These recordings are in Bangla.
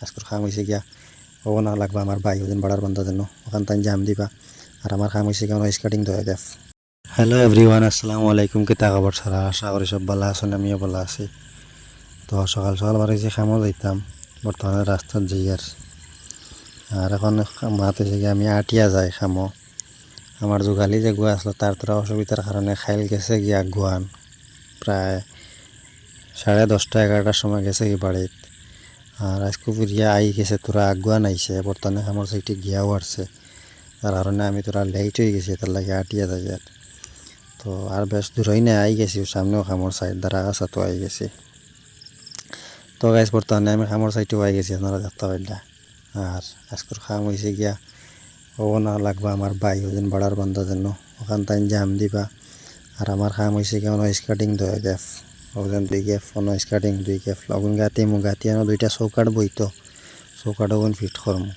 আজকের কাম হয়েছে গিয়া ও না লাগবা আমার ভাই ওদিন বাড়ার বন্ধ যেন ওখান তাই জাম দিবা আর আমার কাম হয়েছে কেমন স্কার্টিং ধরে দেখ। হ্যালো এভরিওয়ান, আসসালামু আলাইকুম। কিতা খবর সারা? আশা করি সব ভালো আছেন, আমিও ভালো আছি। তো সকাল সকাল বাড়িছে খামও যাইতাম, বর্তমানে রাস্তার যাই আর এখন মাতে গিয়ে আমি আটিয়া যাই খামো। আমার যোগালি যে গুয়া আসলো তার তোরা অসুবিধার কারণে খাইল গেছে গিয়া গুয়ান প্রায় 10:30-11টার সময় গেছে কি বাড়িত। আর আজকে ফিরিয়া আই গেছে তোরা আগুয়ান আইছে, বর্তমানে আমার সাইটে গিয়াও আসছে, তার কারণে আমি তোরা লেট হয়ে গেছি, তার লাগে আটিয়া যাই আর। তো আর বেশ দূরই না আই গেছি, সামনেও খামর সাইড দ্বারা আসা তো আই গেছি। তো গাইজ বর্তমানে আমি খামর সাইটেও আই গেছি, আপনারা দেখতে পাইলা। আর আজকের খাম হয়েছে গিয়া ও না লাগবা আমার ভাই ওদিন বাড়ার বন্ধ যেন ওখান তাই জাম দিবা আর আমার খাম হয়েছে কেমন স্কার্টিং ধরে দেখ ওখান 2 গেফ কোনো স্কার্টিং 2 গেফ লগন গাতিয়ানো 2টা চৌকাট বইতো চৌকাট ওখান ফিট করমু।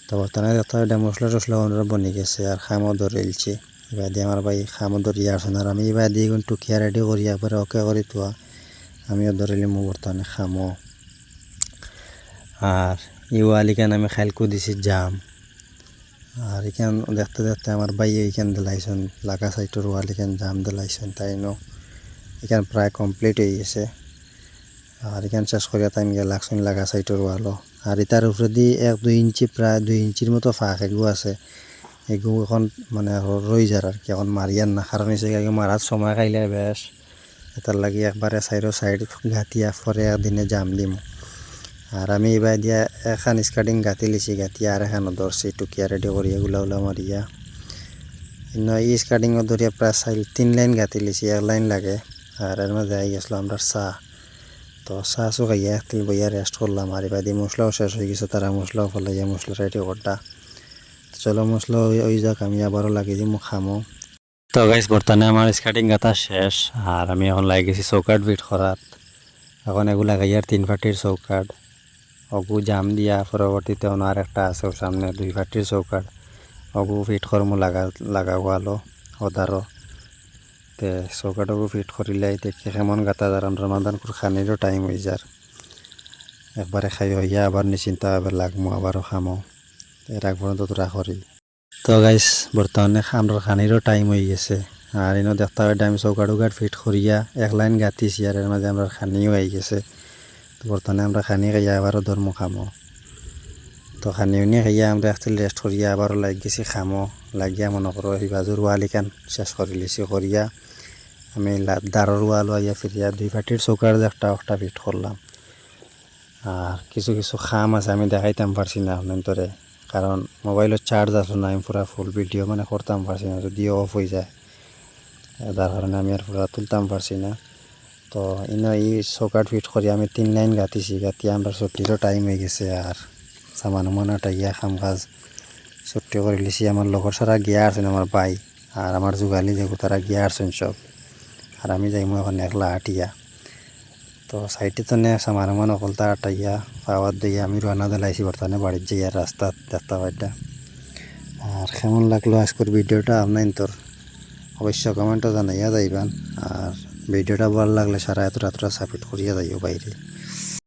তো বর্তমানে দেখতে এটা মশলা টসলা ওনারা বনি গেছে আর খামও ধরেলছে। এবার দিয়ে আমার ভাই খামও ধরিয়া আসেন আর আমি এবার দিয়ে এখন টুকিয়া রেডি করি একবারে ওকে করি তোয়া আমিও ধরিলি মো বর্তমানে খামো। আর ইওয়ালিকান আমি খাইলকু দিছি জাম আর এখান দেখতে দেখতে আমার ভাই এইখান দিলাইছেন লাগা সাইটের ওয়াল এখান জাম দিলাইছেন তাই নো এখান প্রায় কমপ্লিট হয়ে গেছে। আর এখান শেষ করিয়া টাইম গিয়ে লাগছেন লাগা সাইটের ওয়ালও। আর এটার উপরে দিয়ে 1-2 ইঞ্চি প্রায় 2 ইঞ্চির মতো ফাঁক এগু আছে, এগু এখন মানে রই যার আর কি, এখন মারিয়ার না কারণ হচ্ছে মারার সময় খাইলে বেশ এটার লাগি একবারে সাইড গাতিয়া পরে একদিনে জাম দিম। আর আমি এবার দিয়া এখান স্কার্টিং গাঁতি লিছি গাতিয়া আর এখানো ধরছি টুকিয়া রেডি করি এগুলা ওলা মারিয়া এই স্কার্টিংও ধরিয়া প্রায় 3 লাইন গাঁতি লিছি, 1 লাইন লাগে। আর এর মধ্যে আই গেছিলো আমরা চা, তো চা চু খাইয়া একটিল বইয়া রেস্ট করলাম। আর এবার দিয়ে মশলাও শেষ হয়ে গেছে, তারা মশলাও ফেলাইয়া মশলা রেডি করটা। চলো মশলা ওই যাক আমি আবারও লাগিয়ে দিই খামো। তো গাইস বর্তমানে আমার স্কার্টিং গাঁথা শেষ আর আমি এখন লাগি গেছি চৌকাট ফিট করাত। এখন এগুলা গাইয়ার 3 ফাটির চৌকাট অগু জাম দিয়া পরবর্তীতে আর একটা আছে সামনে 2 ফাটির চৌকাট অগু ফিট করমু লাগাওয়ালো ওদারও তে চৌকাটগু ফিট করিলাই দেখি কেমন গাতা যার রমাদান খানিরও টাইম হয়ে যার একবারে খাই হইয়া আবার নিশ্চিন্তা আবার লাগমু আবারও খামো এর আগ পর্যন্ত তোরা করি। তো গাইস বর্তমানে আমরা খানিরও টাইম হয়ে গেছে আর এনে দেখতে হবে আমি চৌকাটুকাট ফিট করিয়া 1 লাইন গাঁতিছি আর এর মাঝে আমরা খানিও হয়ে গেছে। তো বর্তমানে আমরা খানি খাইয়া আবারও ধর্ম খামো। তো খানিও নিয়ে খাইয়া আমরা একটু রেস্ট করিয়া আবারও লাগ গেছি খামো, লাগিয়া মনে করো এই বাজুর ওয়ালিকান শেষ করে লিছি করিয়া আমি দাঁড়র ওয়াল আইয়া ফিরিয়া 2 ফাটির চৌকার একটা ফিট করলাম। আর কিছু কিছু খাম আছে আমি দেখাইতাম পারছি না আপনার তোরে, কারণ মোবাইলের চার্জ আসলো না, আমি পুরা ফুল ভিডিও মানে করতাম পারছি না, যদি অফ হয়ে যায় যার কারণে আমি আর পুরা তুলতাম পারছি না। তো এই চৌকাট ফিট করি আমি 3 লাইন গাঁতিছি, গাঁতিয়া আমরা ছুটিরও টাইম হয়ে গেছে আর সামান মানাটা গিয়া খাম কাজ ছুটি করে লিছি। আমার লগর সারা গিয়া আসেন আমার ভাই আর আমার যোগালি যেগু তারা গিয়া আসেন সব, আর আমি যাইমু এখন একলা আটিয়া। তো সাইডে তো নে সামান মান অকলতা আটাইয়া পাওয়ার দিয়ে আমি রান্না দিলাইছি বর্তমানে বাড়ির যাইয়া রাস্তা দেখতে পাইটা। আর কেমন লাগলো আজকের ভিডিওটা আপনার তোর অবশ্য কমেন্টও জানাইয়া যাইবান আর ভিডিওটা ভালো লাগলে সারা এত রাত্রা সাপোর্ট করিয়া যাইও বাইরে।